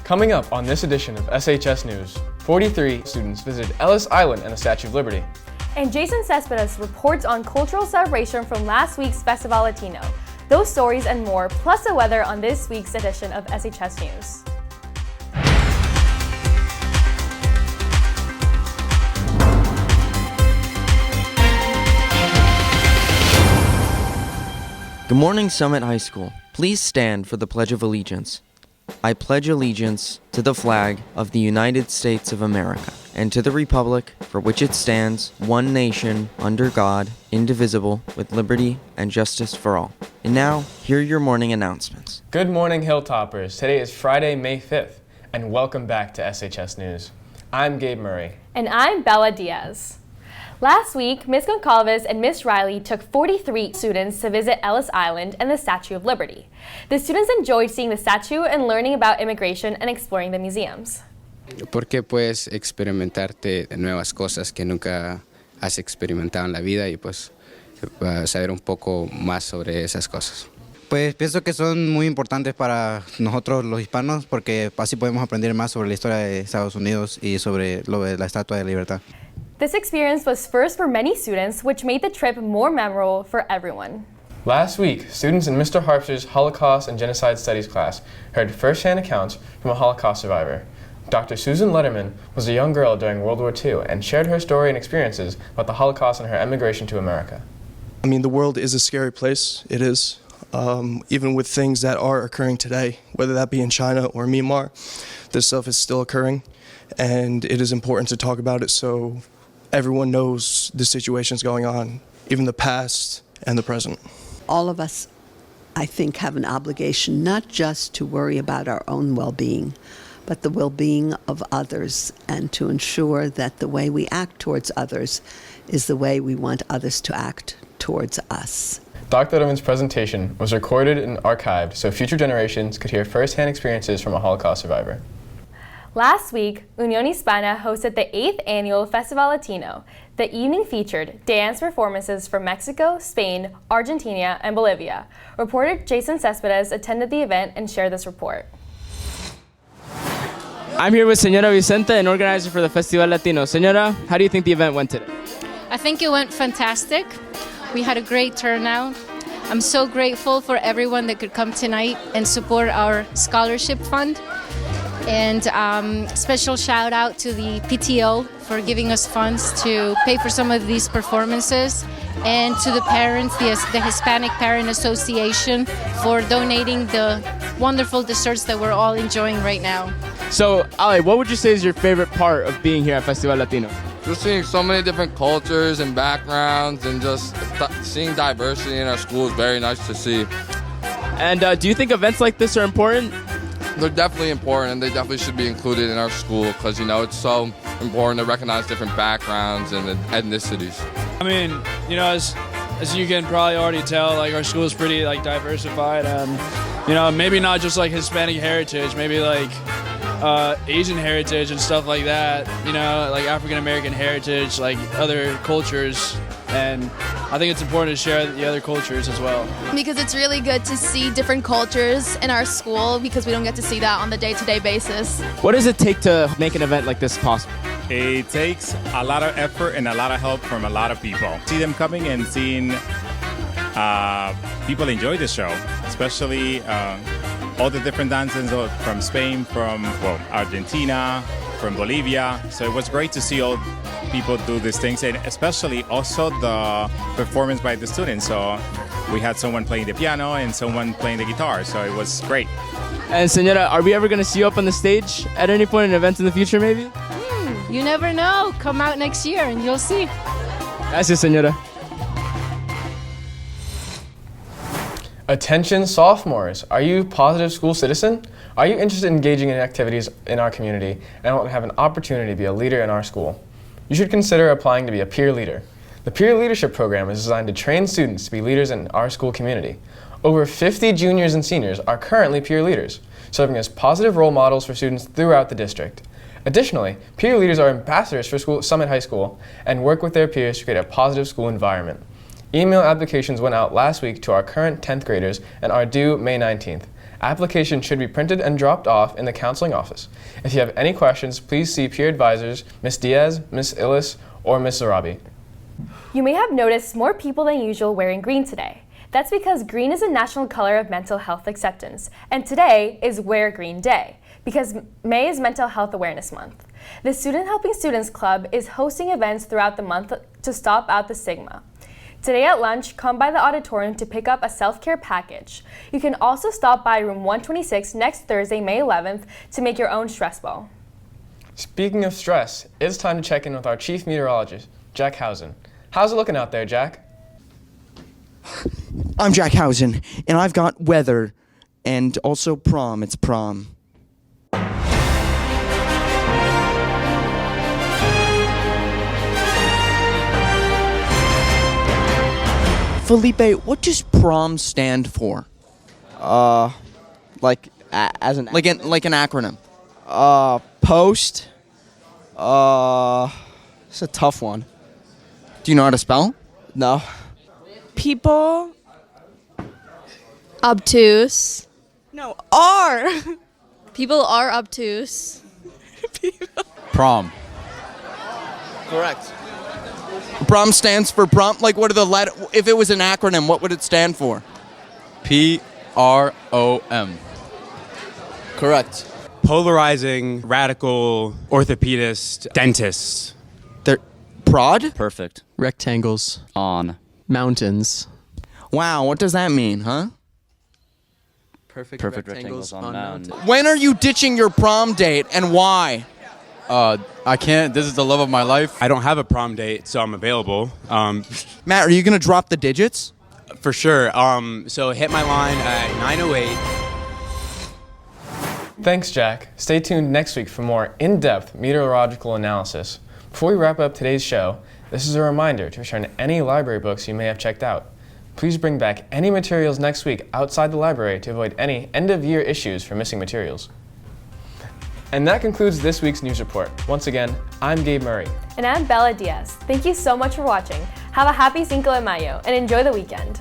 Coming up on this edition of SHS News, 43 students visited Ellis Island and the Statue of Liberty. And Jason Cespedes reports on cultural celebration from last week's Festival Latino. Those stories and more, plus the weather on this week's edition of SHS News. Good morning, Summit High School. Please stand for the Pledge of Allegiance. I pledge allegiance to the flag of the United States of America and to the republic for which it stands, one nation, under God, indivisible, with liberty and justice for all. And now, here are your morning announcements. Good morning, Hilltoppers. Today is Friday, May 5th, and welcome back to SHS News. I'm Gabe Murray. And I'm Bella Diaz. Last week, Ms. Goncalves and Ms. Riley took 43 students to visit Ellis Island and the Statue of Liberty. The students enjoyed seeing the statue and learning about immigration and exploring the museums. Porque puedes experimentarte nuevas cosas que nunca has experimentado en la vida y pues saber un poco más sobre esas cosas. Pues pienso que son muy importantes para nosotros los hispanos porque así podemos aprender más sobre la historia de Estados Unidos y sobre lo de la Estatua de la Libertad. This experience was first for many students, which made the trip more memorable for everyone. Last week, students in Mr. Harpster's Holocaust and Genocide Studies class heard first-hand accounts from a Holocaust survivor. Dr. Susan Letterman was a young girl during World War II and shared her story and experiences about the Holocaust and her emigration to America. I mean, the world is a scary place. It is. Even with things that are occurring today, whether that be in China or Myanmar, this stuff is still occurring, and it is important to talk about it so everyone knows the situations going on, even the past and the present. All of us, I think, have an obligation not just to worry about our own well-being, but the well-being of others, and to ensure that the way we act towards others is the way we want others to act towards us. Dr. Letterman's presentation was recorded and archived so future generations could hear first-hand experiences from a Holocaust survivor. Last week, Unión Hispana hosted the 8th annual Festival Latino. The evening featured dance performances from Mexico, Spain, Argentina, and Bolivia. Reporter Jason Cespedes attended the event and shared this report. I'm here with Señora Vicente, an organizer for the Festival Latino. Señora, how do you think the event went today? I think it went fantastic. We had a great turnout. I'm so grateful for everyone that could come tonight and support our scholarship fund. And special shout out to the PTO for giving us funds to pay for some of these performances, and to the parents, the Hispanic Parent Association, for donating the wonderful desserts that we're all enjoying right now. So, Ali, what would you say is your favorite part of being here at Festival Latino? Just seeing so many different cultures and backgrounds, and just seeing diversity in our school is very nice to see. And do you think events like this are important? They're definitely important, and they definitely should be included in our school because, you know, it's so important to recognize different backgrounds and ethnicities. I mean, you know, as you can probably already tell, like, our school is pretty, like, diversified, and, you know, maybe not just, like, Hispanic heritage, maybe, like, Asian heritage and stuff like that, you know, like African American heritage, like other cultures, and I think it's important to share the other cultures as well. Because it's really good to see different cultures in our school because we don't get to see that on the day-to-day basis. What does it take to make an event like this possible? It takes a lot of effort and a lot of help from a lot of people. See them coming and seeing people enjoy the show, especially all the different dances from Spain, from Argentina, from Bolivia. So it was great to see all people do these things, and especially also the performance by the students. So we had someone playing the piano and someone playing the guitar, so it was great. And Señora, are we ever going to see you up on the stage at any point in events in the future, maybe? You never know. Come out next year and you'll see. Gracias, Señora. Attention sophomores, are you a positive school citizen? Are you interested in engaging in activities in our community and want to have an opportunity to be a leader in our school? You should consider applying to be a peer leader. The Peer Leadership Program is designed to train students to be leaders in our school community. Over 50 juniors and seniors are currently peer leaders, serving as positive role models for students throughout the district. Additionally, peer leaders are ambassadors for Summit High School and work with their peers to create a positive school environment. Email applications went out last week to our current 10th graders and are due May 19th. Application should be printed and dropped off in the counseling office. If you have any questions, please see peer advisors, Ms. Diaz, Ms. Ellis, or Ms. Zarabi. You may have noticed more people than usual wearing green today. That's because green is a national color of mental health acceptance, and today is Wear Green Day, because May is Mental Health Awareness Month. The Student Helping Students Club is hosting events throughout the month to stop out the stigma. Today at lunch, come by the auditorium to pick up a self-care package. You can also stop by room 126 next Thursday, May 11th, to make your own stress ball. Speaking of stress, it's time to check in with our chief meteorologist, Jack Howson. How's it looking out there, Jack? I'm Jack Howson, and I've got weather and also prom. It's prom. Felipe, what does prom stand for? Like as an Like an acronym. post. It's a tough one. Do you know how to spell? No. People. Obtuse. No, are. People are obtuse. Prom. Correct. Prom stands for prom. Like, what are the letter? If it was an acronym, what would it stand for? PROM. Correct. Polarizing, radical, orthopedist, dentist. They're prod? Perfect. Rectangles. On. Mountains. Wow, what does that mean, huh? Perfect rectangles on mountain. When are you ditching your prom date and why? I can't. This is the love of my life. I don't have a prom date, so I'm available. Matt, are you going to drop the digits? For sure. So hit my line at 9:08. Thanks, Jack. Stay tuned next week for more in-depth meteorological analysis. Before we wrap up today's show, this is a reminder to return any library books you may have checked out. Please bring back any materials next week outside the library to avoid any end-of-year issues for missing materials. And that concludes this week's news report. Once again, I'm Gabe Murray. And I'm Bella Diaz. Thank you so much for watching. Have a happy Cinco de Mayo and enjoy the weekend.